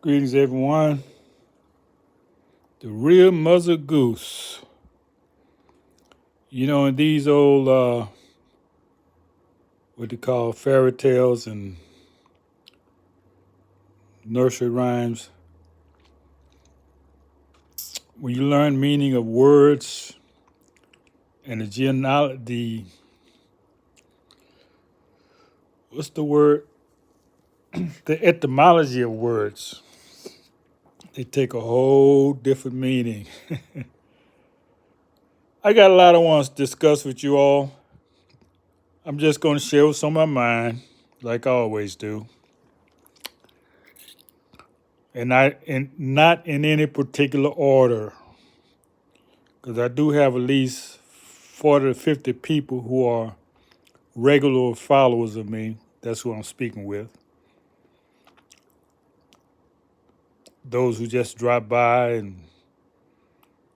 Greetings, everyone. The real Mother Goose. You know, in these old, what they call fairy tales and nursery rhymes, when you learn meaning of words and what's the word? The etymology of words, they take a whole different meaning. I got a lot I want to discuss with you all. I'm just going to share what's on my mind, like I always do. And not in any particular order, because I do have at least 40 to 50 people who are regular followers of me. That's who I'm speaking with. Those who just drop by and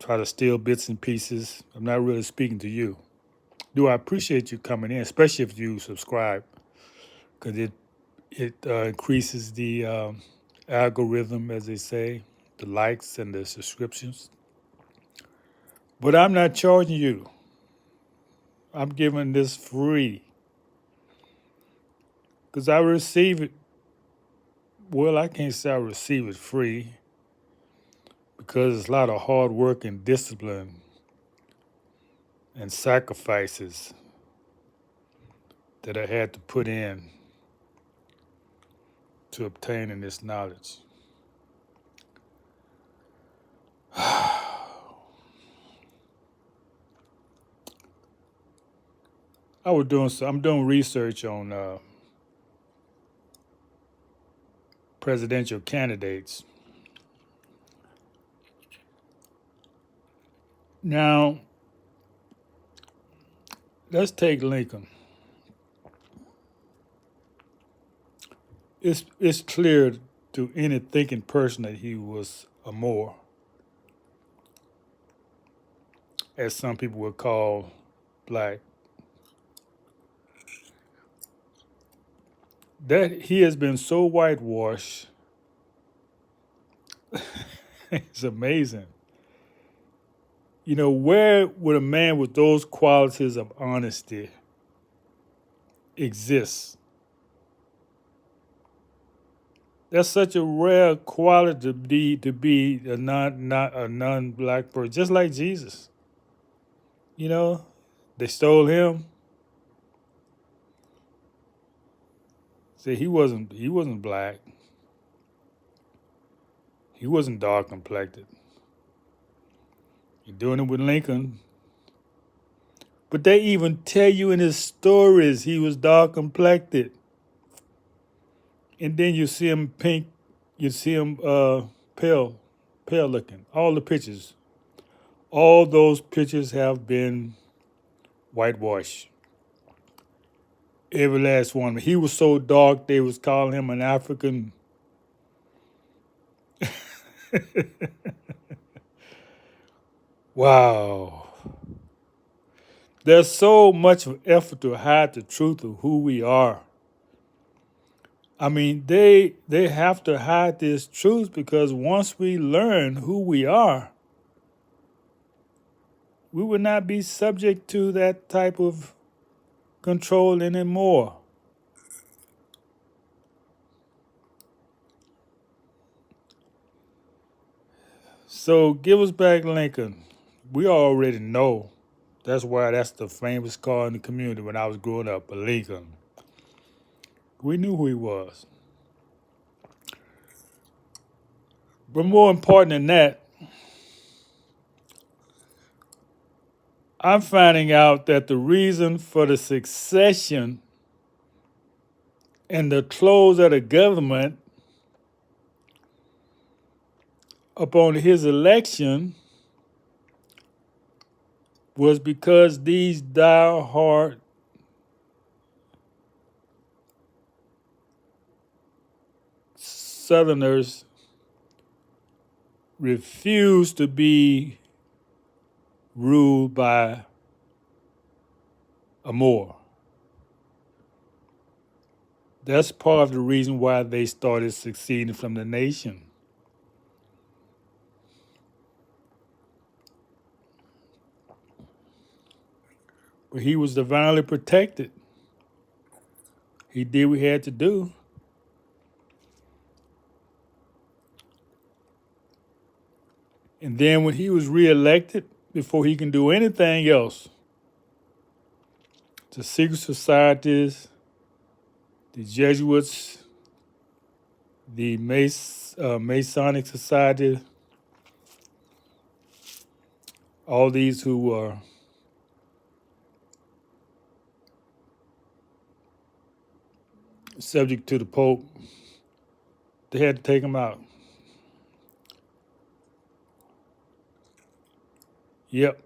try to steal bits and pieces, I'm not really speaking to you. Do I appreciate you coming in, especially if you subscribe, because it increases the algorithm, as they say, the likes and the subscriptions. But I'm not charging you. I'm giving this free because I receive it. Well, I can't say I receive it free because it's a lot of hard work and discipline and sacrifices that I had to put in to obtaining this knowledge. I'm doing research on presidential candidates. Now, let's take Lincoln. It's clear to any thinking person that he was a Moor, as some people would call black. That he has been so whitewashed, it's amazing. You know, where would a man with those qualities of honesty exist? That's such a rare quality to be a not a non-black person, just like Jesus. You know, they stole him. See, he wasn't black. He wasn't dark complected. You're doing it with Lincoln. But they even tell you in his stories he was dark complected. And then you see him pink, you see him pale, pale looking. All the pictures, all those pictures have been whitewashed. Every last one. He was so dark they was calling him an African. Wow. There's so much effort to hide the truth of who we are. I mean, they have to hide this truth because once we learn who we are, we will not be subject to that type of control anymore. So give us back Lincoln. We already know. That's why that's the famous car in the community when I was growing up, a Lincoln. We knew who he was. But more important than that, I'm finding out that the reason for the succession and the close of the government upon his election was because these die-hard Southerners refused to be ruled by a Moor. That's part of the reason why they started seceding from the nation. But he was divinely protected. He did what he had to do. And then when he was reelected, before he can do anything else, the secret societies, the Jesuits, the Masonic Society, all these who were subject to the Pope, they had to take him out. Yep.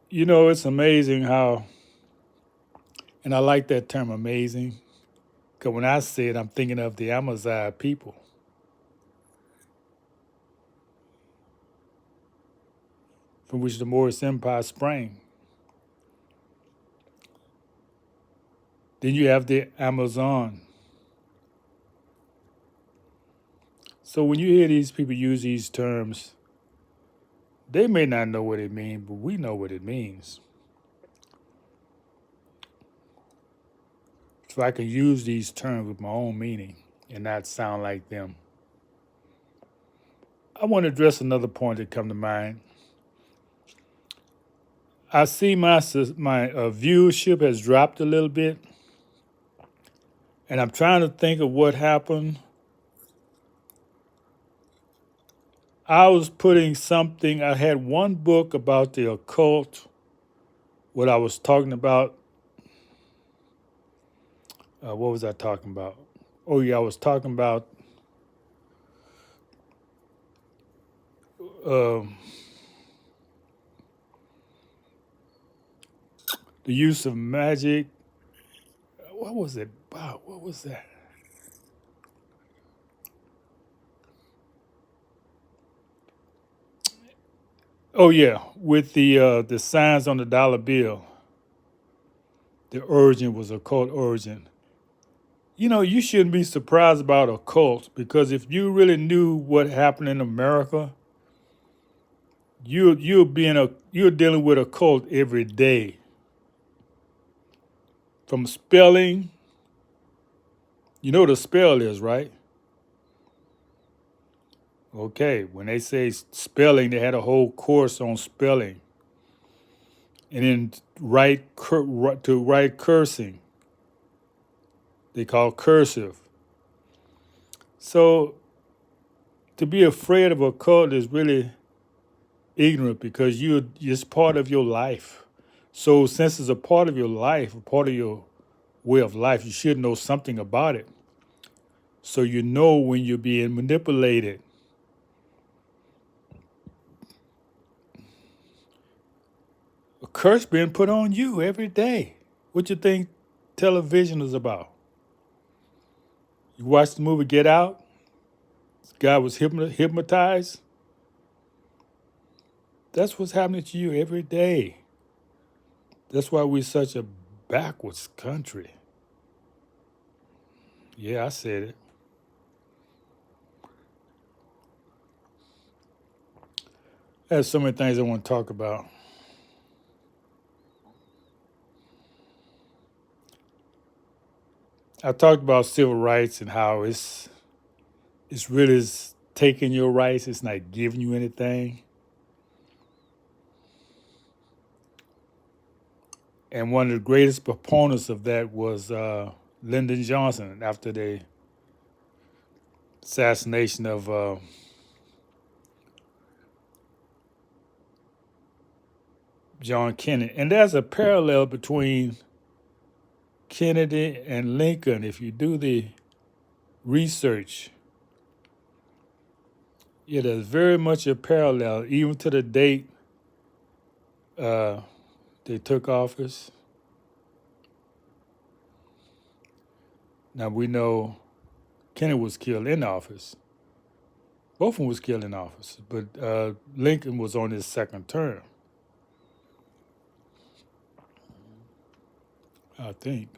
You know, it's amazing how, and I like that term amazing, because when I say it, I'm thinking of the Amazon people, from which the Moorish Empire sprang. Then you have the Amazon. So when you hear these people use these terms, they may not know what it means, but we know what it means. So I can use these terms with my own meaning and not sound like them. I want to address another point that come to mind. I see my viewership has dropped a little bit, and I'm trying to think of what happened. I was putting something. I had one book about the occult. What I was talking about. What was I talking about? Oh yeah, I was talking about um, the use of magic. What was it about? What was that? Oh yeah, with the signs on the dollar bill. The origin was occult origin. You know, you shouldn't be surprised about a cult because if you really knew what happened in America, you're dealing with a cult every day. From spelling, you know what a spell is, right? Okay, when they say spelling, they had a whole course on spelling, and then to write cursing, they call cursive. So to be afraid of a cult is really ignorant because it's part of your life. So since it's a part of your life, a part of your way of life, you should know something about it. So you know when you're being manipulated. A curse being put on you every day. What you think television is about? You watch the movie Get Out? This guy was hypnotized. That's what's happening to you every day. That's why we're such a backwards country. Yeah, I said it. There's so many things I want to talk about. I talked about civil rights and how it's really taking your rights. It's not giving you anything. And one of the greatest proponents of that was Lyndon Johnson after the assassination of John Kennedy. And there's a parallel between Kennedy and Lincoln. If you do the research, yeah, there's very much a parallel, even to the date uh, they took office. Now we know Kennedy was killed in office. Both of them was killed in office, but Lincoln was on his second term, I think.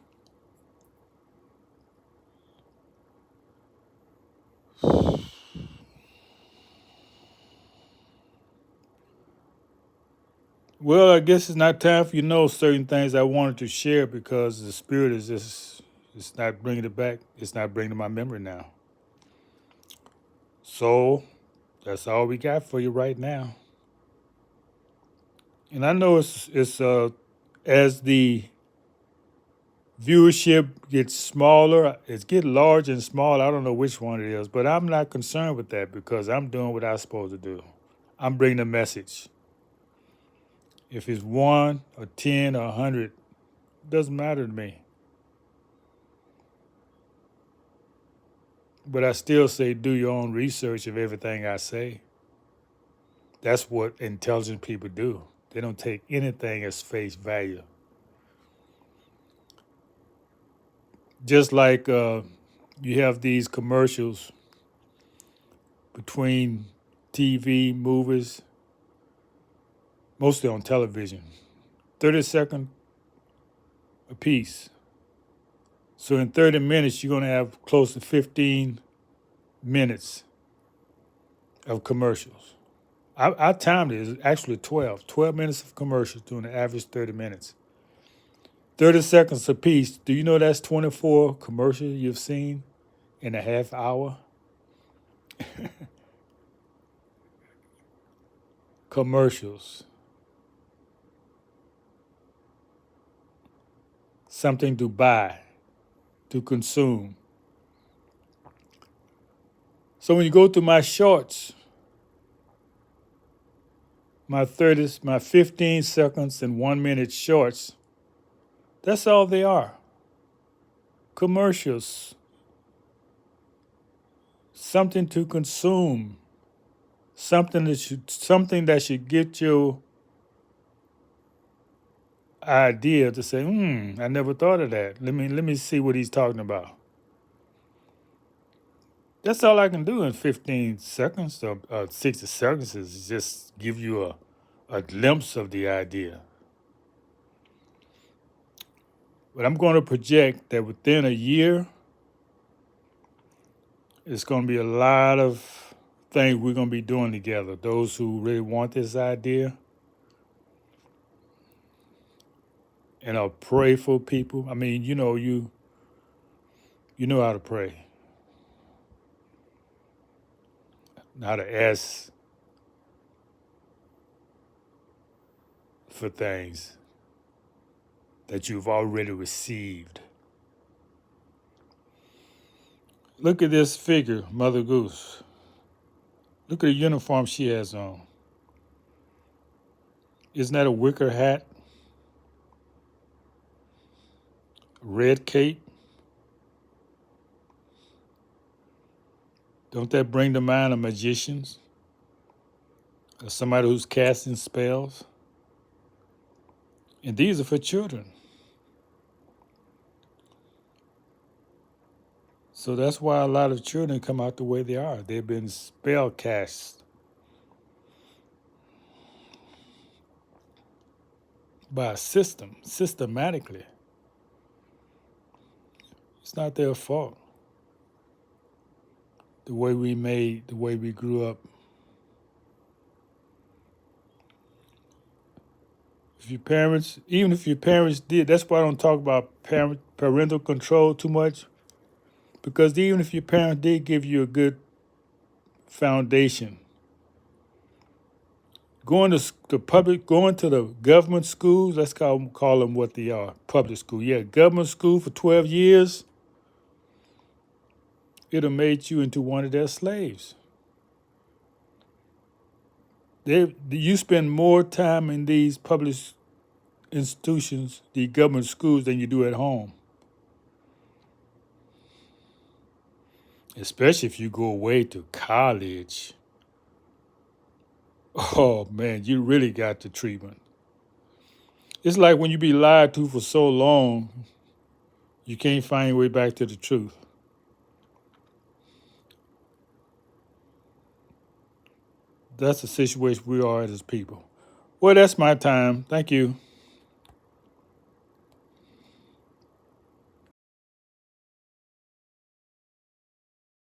Well, I guess it's not time for you to know certain things I wanted to share because the spirit is just, it's not bringing it back. It's not bringing to my memory now. So that's all we got for you right now. And I know it's as the viewership gets smaller, it's getting larger and smaller. I don't know which one it is, but I'm not concerned with that because I'm doing what I'm supposed to do. I'm bringing a message. If it's 1 or 10 or 100, it doesn't matter to me. But I still say do your own research of everything I say. That's what intelligent people do. They don't take anything as face value. Just like you have these commercials between TV, movies, mostly on television, 30-second a piece. So in 30 minutes, you're going to have close to 15 minutes of commercials. I timed it. It's actually 12 minutes of commercials during the average 30 minutes. 30 seconds a piece. Do you know that's 24 commercials you've seen in a half hour? Commercials. Something to buy, to consume. So when you go through my shorts, my 30s, my 15 seconds and 1 minute shorts, that's all they are. Commercials. Something to consume. Something that should get your idea to say, I never thought of that. Let me see what he's talking about. That's all I can do in 15 seconds or 60 seconds is just give you a glimpse of the idea. But I'm going to project that within a year, it's going to be a lot of things we're going to be doing together. Those who really want this idea and are prayerful people. I mean, you know how to pray, how to ask for things that you've already received. Look at this figure, Mother Goose. Look at the uniform she has on. Isn't that a wicker hat? Red cape? Don't that bring to mind of magicians? Or somebody who's casting spells? And these are for children. So that's why a lot of children come out the way they are. They've been spell cast by a system, systematically. It's not their fault. The way we grew up. Even if your parents did, that's why I don't talk about parental control too much. Because even if your parents did give you a good foundation, going to the government schools, let's call them what they are, public school. Yeah, government school for 12 years, it'll made you into one of their slaves. You spend more time in these public institutions, the government schools, than you do at home. Especially if you go away to college. Oh man, you really got the treatment. It's like when you be lied to for so long, you can't find your way back to the truth. That's the situation we are as people. Well, that's my time. Thank you.